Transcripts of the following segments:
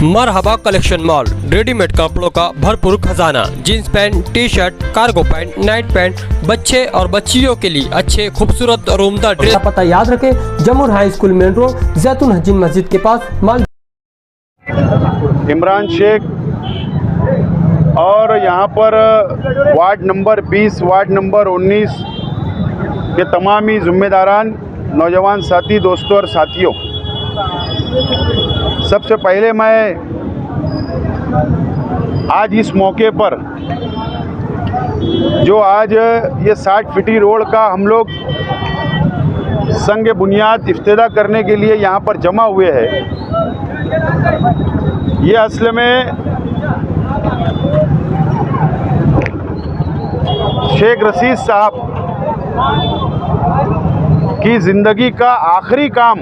मरहबा collection mall, readymade कपड़ों का भरपूर खजाना, jeans pant, T shirt, cargo pant, night pant, बच्चे और बच्चियों के लिए अच्छे खूबसूरत और उम्दा ड्रेस। पता याद रखें, जमुर हाई स्कूल मेन रोड, जैतून हजीन मस्जिद के पास माल। इमरान शेख और यहाँ पर वार्ड नंबर 20, वार्ड नंबर 19 के तमाम ही जिम्मेदारान, नौजवान साथी, दोस्तों और साथियों, सबसे पहले मैं आज इस मौके पर जो आज ये 60 फीटी रोड का हम लोग संग बुनियाद इफ्तिदा करने के लिए यहाँ पर जमा हुए हैं, ये असल में शेख रशीद साहब की ज़िंदगी का आखिरी काम,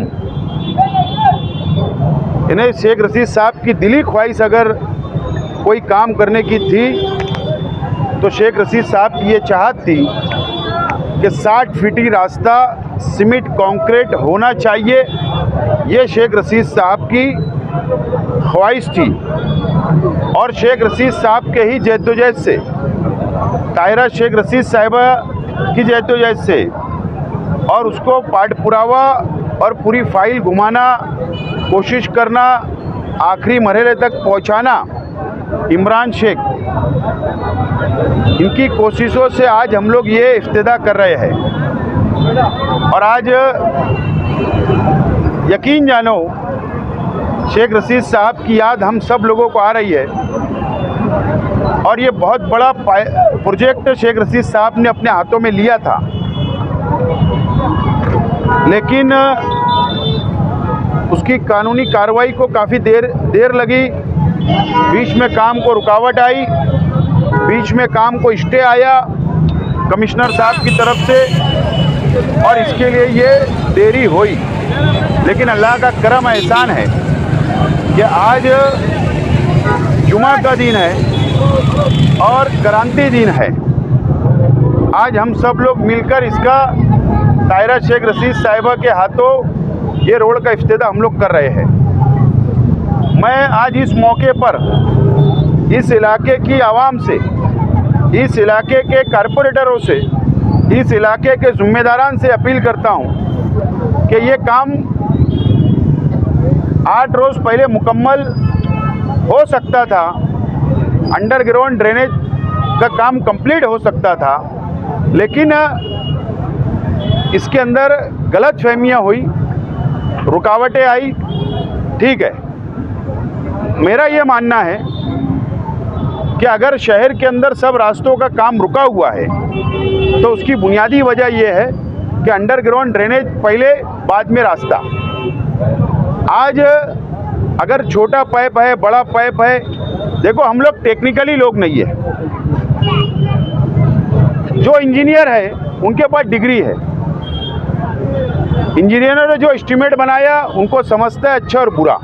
इन्हें शेख रशीद साहब की दिली ख्वाहिश अगर कोई काम करने की थी तो शेख रशीद साहब की ये चाहत थी कि 60 फीटी रास्ता सीमेंट कंक्रीट होना चाहिए। ये शेख रशीद साहब की ख्वाहिश थी और शेख रशीद साहब के ही जद्दोजहद से, ताहिरा शेख रशीद साहिबा की जद्दोजहद से और उसको पाठ पुरावा और पूरी फाइल घुमाना, कोशिश करना, आखिरी मरहले तक पहुंचाना, इमरान शेख, इनकी कोशिशों से आज हम लोग ये इफ्तिदा कर रहे हैं। और आज यकीन जानो, शेख रशीद साहब की याद हम सब लोगों को आ रही है और ये बहुत बड़ा प्रोजेक्ट शेख रशीद साहब ने अपने हाथों में लिया था, लेकिन उसकी कानूनी कार्रवाई को काफ़ी देर लगी, बीच में काम को रुकावट आई, बीच में काम को स्टे आया कमिश्नर साहब की तरफ से और इसके लिए ये देरी हुई। लेकिन अल्लाह का करम एहसान है कि आज जुमा का दिन है और क्रांति दिन है। आज हम सब लोग मिलकर इसका ताहिरा शेख रशीद साहिबा के हाथों ये रोड का इफ्तिदा हम लोग कर रहे हैं। मैं आज इस मौके पर इस इलाके की आवाम से, इस इलाके के कारपोरेटरों से, इस इलाके के ज़िम्मेदारान से अपील करता हूं कि ये काम 8 रोज़ पहले मुकम्मल हो सकता था, अंडरग्राउंड ड्रेनेज का काम कंप्लीट हो सकता था, लेकिन इसके अंदर गलतफहमियां हुई, रुकावटें आई। ठीक है, मेरा ये मानना है कि अगर शहर के अंदर सब रास्तों का काम रुका हुआ है तो उसकी बुनियादी वजह यह है कि अंडरग्राउंड ड्रेनेज पहले, बाद में रास्ता। आज अगर छोटा पाइप है, बड़ा पाइप है, देखो हम लोग टेक्निकली लोग नहीं है, जो इंजीनियर है उनके पास डिग्री है, इंजीनियरों ने जो एस्टीमेट बनाया उनको समझता है अच्छा और बुरा।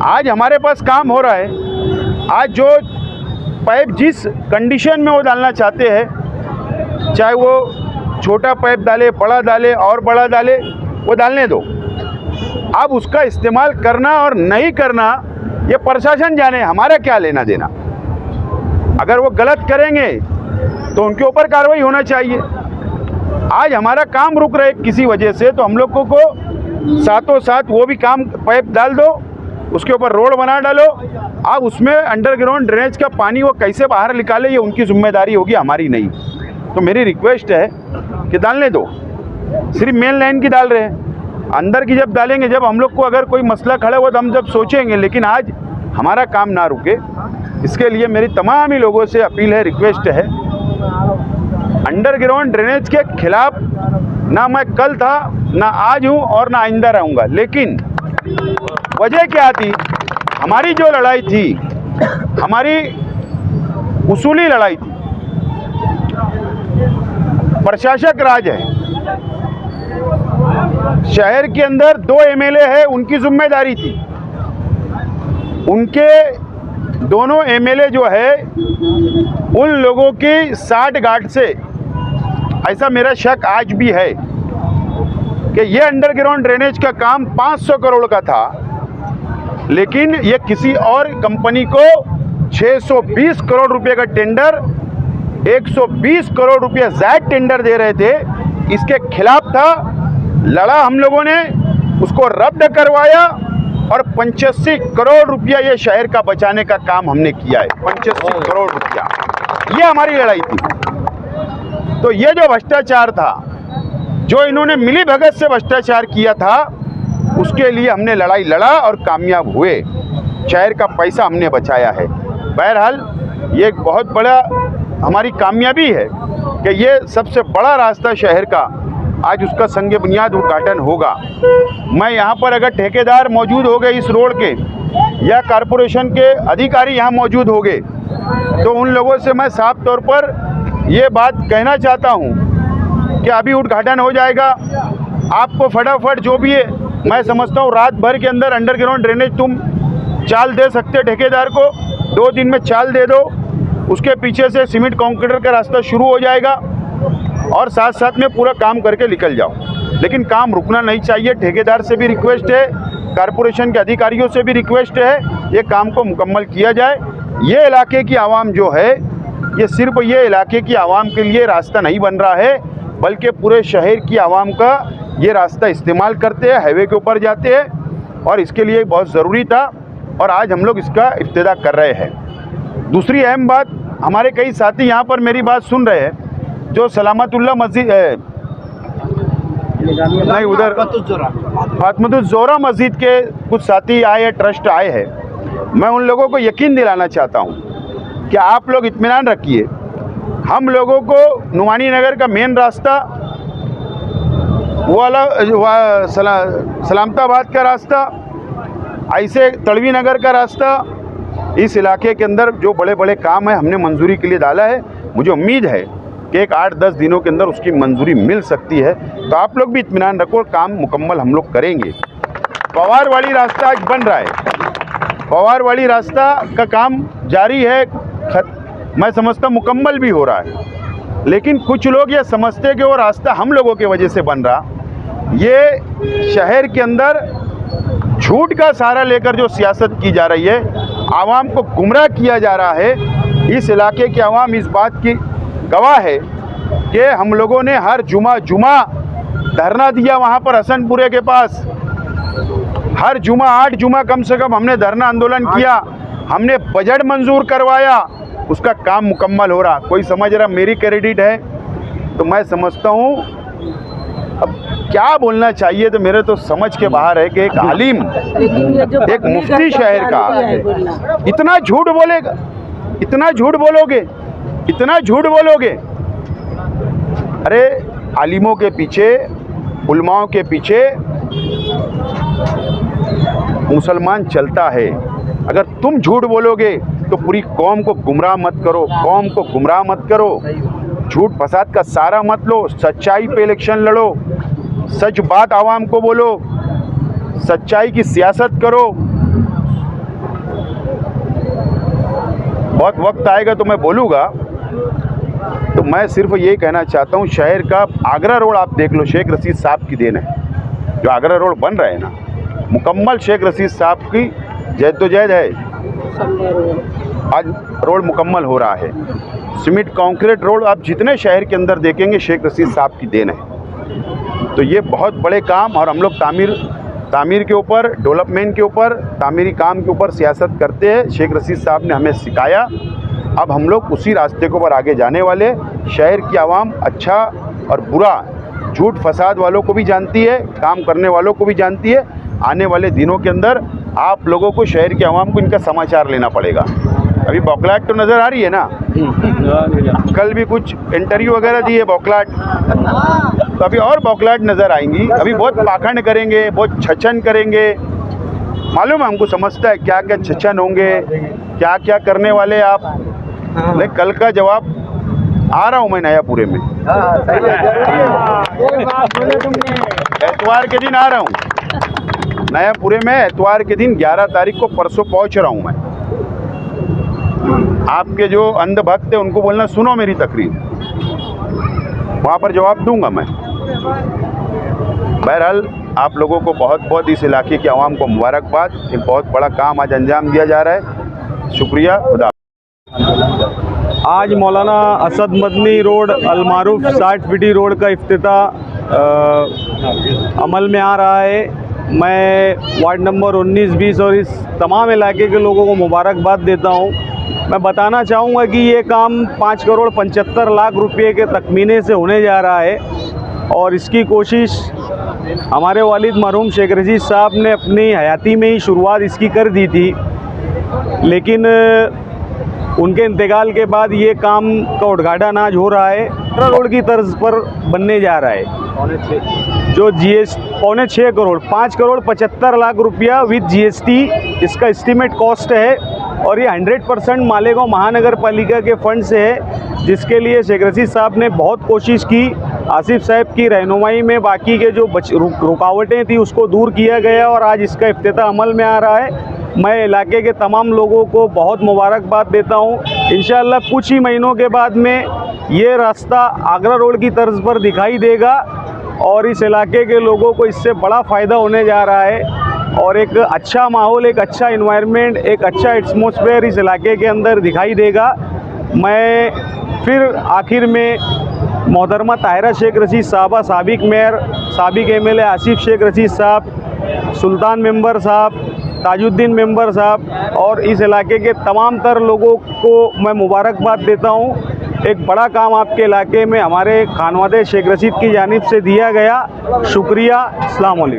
आज हमारे पास काम हो रहा है, आज जो पाइप जिस कंडीशन में वो डालना चाहते हैं, चाहे वो छोटा पाइप डाले, बड़ा डाले और बड़ा डाले, वो डालने दो। अब उसका इस्तेमाल करना और नहीं करना ये प्रशासन जाने, हमारा क्या लेना देना। अगर वो गलत करेंगे तो उनके ऊपर कार्रवाई होना चाहिए। आज हमारा काम रुक रहे किसी वजह से, तो हम लोगों को साथों साथ वो भी काम, पाइप डाल दो, उसके ऊपर रोड बना डालो। अब उसमें अंडरग्राउंड ड्रेनेज का पानी वो कैसे बाहर निकाले, ये उनकी जिम्मेदारी होगी, हमारी नहीं। तो मेरी रिक्वेस्ट है कि डालने दो, सिर्फ मेन लाइन की डाल रहे हैं, अंदर की जब डालेंगे, जब हम लोग को अगर कोई मसला खड़ा हुआ तो हम जब सोचेंगे, लेकिन आज हमारा काम ना रुके, इसके लिए मेरी तमाम ही लोगों से अपील है, रिक्वेस्ट है। अंडरग्राउंड ड्रेनेज के खिलाफ ना मैं कल था, ना आज हूँ और ना आइंदा रहूँगा, लेकिन वजह क्या थी, हमारी जो लड़ाई थी, हमारी उसूली लड़ाई थी। प्रशासक राज है, शहर के अंदर 2 एमएलए है, उनकी जिम्मेदारी थी, उनके दोनों एमएलए जो है उन लोगों की साठगांठ से, ऐसा मेरा शक आज भी है कि ये अंडरग्राउंड ड्रेनेज का काम 500 करोड़ का था, लेकिन ये किसी और कंपनी को 620 करोड़ रुपए का टेंडर 120 करोड़ रुपए ज़ायद टेंडर दे रहे थे, इसके खिलाफ था। लड़ा हम लोगों ने, उसको रद्द करवाया और 85 करोड़ रुपया ये शहर का बचाने का काम हमने किया है। 85 करोड़ रुपया, ये हमारी लड़ाई थी। तो ये जो भ्रष्टाचार था, जो इन्होंने मिली भगत से भ्रष्टाचार किया था, उसके लिए हमने लड़ाई लड़ा और कामयाब हुए। शहर का पैसा हमने बचाया है। बहरहाल ये एक बहुत बड़ा हमारी कामयाबी है कि ये सबसे बड़ा रास्ता शहर का आज उसका संग बुनियाद उद्घाटन होगा। मैं यहाँ पर अगर ठेकेदार मौजूद हो गए इस रोड के या कॉरपोरेशन के अधिकारी यहाँ मौजूद हो गए, तो उन लोगों से मैं साफ तौर पर ये बात कहना चाहता हूँ कि अभी उद्घाटन हो जाएगा। आपको फटाफट जो भी है, मैं समझता हूँ रात भर के अंदर अंडरग्राउंड ड्रेनेज तुम चाल दे सकते, ठेकेदार को 2 दिन में चाल दे दो। उसके पीछे से सीमेंट कंक्रीट का रास्ता शुरू हो जाएगा और साथ साथ में पूरा काम करके निकल जाओ। लेकिन काम रुकना नहीं चाहिए। ठेकेदार से भी रिक्वेस्ट है, कॉरपोरेशन के अधिकारियों से भी रिक्वेस्ट है, ये काम को मुकम्मल किया जाए। ये इलाके की आवाम जो है, ये सिर्फ ये इलाके की आवाम के लिए रास्ता नहीं बन रहा है, बल्कि पूरे शहर की आवाम का ये रास्ता इस्तेमाल करते हैं, हाईवे के ऊपर जाते हैं, और इसके लिए बहुत ज़रूरी था और आज हम लोग इसका इब्तिदा कर रहे हैं। दूसरी अहम बात, हमारे कई साथी यहाँ पर मेरी बात सुन रहे हैं, जो सलामतुल्लाह मस्जिद नहीं उधर फातमतुज़ोहरा मस्जिद के कुछ साथी आए हैं, ट्रस्ट आए हैं। मैं उन लोगों को यकीन दिलाना चाहता हूँ कि आप लोग इत्मीनान रखिए। हम लोगों को नुमानी नगर का मेन रास्ता, वो वाला सलामताबाद का रास्ता, ऐसे तड़वी नगर का रास्ता, इस इलाके के अंदर जो बड़े बड़े काम है हमने मंजूरी के लिए डाला है। मुझे उम्मीद है कि एक 8-10 दिनों के अंदर उसकी मंजूरी मिल सकती है। तो आप लोग भी इत्मीनान रखो, काम मुकम्मल हम लोग करेंगे। पवारवाड़ी रास्ता आज बन रहा है, पवारवाड़ी रास्ता का काम जारी है, मैं समझता मुकम्मल भी हो रहा है। लेकिन कुछ लोग ये समझते कि वो रास्ता हम लोगों की वजह से बन रहा। ये शहर के अंदर झूठ का सहारा लेकर जो सियासत की जा रही है, आवाम को गुमराह किया जा रहा है। इस इलाके की आवाम इस बात की गवाह है कि हम लोगों ने हर जुमा धरना दिया वहाँ पर हसनपुरे के पास। हर जुमा 8 जुमा कम से कम हमने धरना आंदोलन किया, हमने बजट मंजूर करवाया, उसका काम मुकम्मल हो रहा। कोई समझ रहा मेरी क्रेडिट है, तो मैं समझता हूँ अब क्या बोलना चाहिए, तो मेरे तो समझ के बाहर है कि एक आलिम, एक मुफ्ती शहर का इतना झूठ बोलेगा, इतना झूठ बोलोगे, इतना झूठ बोलोगे। अरे आलिमों के पीछे, उलमाओं के पीछे मुसलमान चलता है। अगर तुम झूठ बोलोगे तो पूरी कौम को गुमराह मत करो, कौम को गुमराह मत करो, झूठ फसाद का सहारा मत लो। सच्चाई पे इलेक्शन लड़ो, सच बात आवाम को बोलो, सच्चाई की सियासत करो। बहुत वक्त आएगा तो मैं बोलूँगा। तो मैं सिर्फ यही कहना चाहता हूँ, शहर का आगरा रोड आप देख लो, शेख रशीद साहब की देन है। जो आगरा रोड बन रहा है ना, मुकम्मल शेख रशीद साहब की जद्दोजहद है। आज रोड मुकम्मल हो रहा है। सीमेंट कंक्रीट रोड आप जितने शहर के अंदर देखेंगे, शेख रशीद साहब की देन है। तो ये बहुत बड़े काम, और हम लोग तामीर के ऊपर, डेवलपमेंट के ऊपर, तामीरी काम के ऊपर सियासत करते हैं। शेख रशीद साहब ने हमें सिखाया, अब हम लोग उसी रास्ते के ऊपर आगे जाने वाले। शहर की आवाम अच्छा और बुरा, झूठ फसाद वालों को भी जानती है, काम करने वालों को भी जानती है। आने वाले दिनों के अंदर आप लोगों को, शहर की आवाम को इनका समाचार लेना पड़ेगा। अभी बौखलाहट तो नज़र आ रही है ना, कल भी कुछ इंटरव्यू वगैरह दिए बौखलाहट, तो अभी और बौखलाहट नज़र आएंगी। अभी बहुत पाखंड करेंगे, बहुत छछन करेंगे। मालूम है हमको, समझता है क्या क्या छछन होंगे, क्या क्या करने वाले आप। लेकिन कल का जवाब आ रहा हूँ मैं नयापुरे में, एतवार के दिन आ रहा हूँ नयापुरे में। एतवार के दिन 11 तारीख को, परसों पहुँच रहा हूँ मैं। आपके जो अंधभक्त है उनको बोलना सुनो मेरी तकरीर, वहाँ पर जवाब दूंगा मैं। बहरहाल आप लोगों को बहुत बहुत इस इलाके की आवाम को मुबारकबाद। एक बहुत बड़ा काम आज अंजाम दिया जा रहा है। शुक्रिया। खुदा। आज मौलाना असद मदनी रोड अलमारूफ 60 फीटी रोड का इफ्तिताह अमल में आ रहा है। मैं वार्ड नंबर 19, 20 और इस तमाम इलाके के लोगों को मुबारकबाद देता हूं। मैं बताना चाहूँगा कि ये काम 5 करोड़ 75 लाख रुपए के तखमीने से होने जा रहा है और इसकी कोशिश हमारे वालिद मरहूम शेख रशीद साहब ने अपनी हयाती में ही शुरुआत इसकी कर दी थी, लेकिन उनके इंतकाल के बाद ये काम का उद्घाटन आज हो रहा है। रोड की तर्ज पर बनने जा रहा है जो पौने 6 करोड़ 5 करोड़ 75 लाख रुपया विद GST इसका एस्टीमेट कॉस्ट है और ये 100% मालेगांव महानगर पालिका के फंड से है, जिसके लिए शेख रशीद साहब ने बहुत कोशिश की। आसिफ साहब की रहनुमाई में बाकी के जो रुकावटें थी उसको दूर किया गया और आज इसका इफ्तिताह अमल में आ रहा है। मैं इलाके के तमाम लोगों को बहुत मुबारकबाद देता हूँ। इंशाअल्लाह कुछ ही महीनों के बाद में ये रास्ता आगरा रोड की तर्ज पर दिखाई देगा और इस इलाके के लोगों को इससे बड़ा फ़ायदा होने जा रहा है और एक अच्छा माहौल, एक अच्छा इन्वायरमेंट, एक अच्छा एटमॉस्फेयर इस इलाके के अंदर दिखाई देगा। मैं फिर आखिर में मोहतरमा ताहिरा शेख रशीद साहबा, साबिक मेयर, साबिक MLA आसिफ शेख रशीद साहब, सुल्तान मेंबर साहब, ताजुद्दीन मेंबर साहब और इस इलाके के तमाम तर लोगों को मैं मुबारकबाद देता हूं। एक बड़ा काम आपके इलाके में हमारे खानवादे शेख रशीद की जानिब से दिया गया। शुक्रिया। अस्सलाम वालेकुम।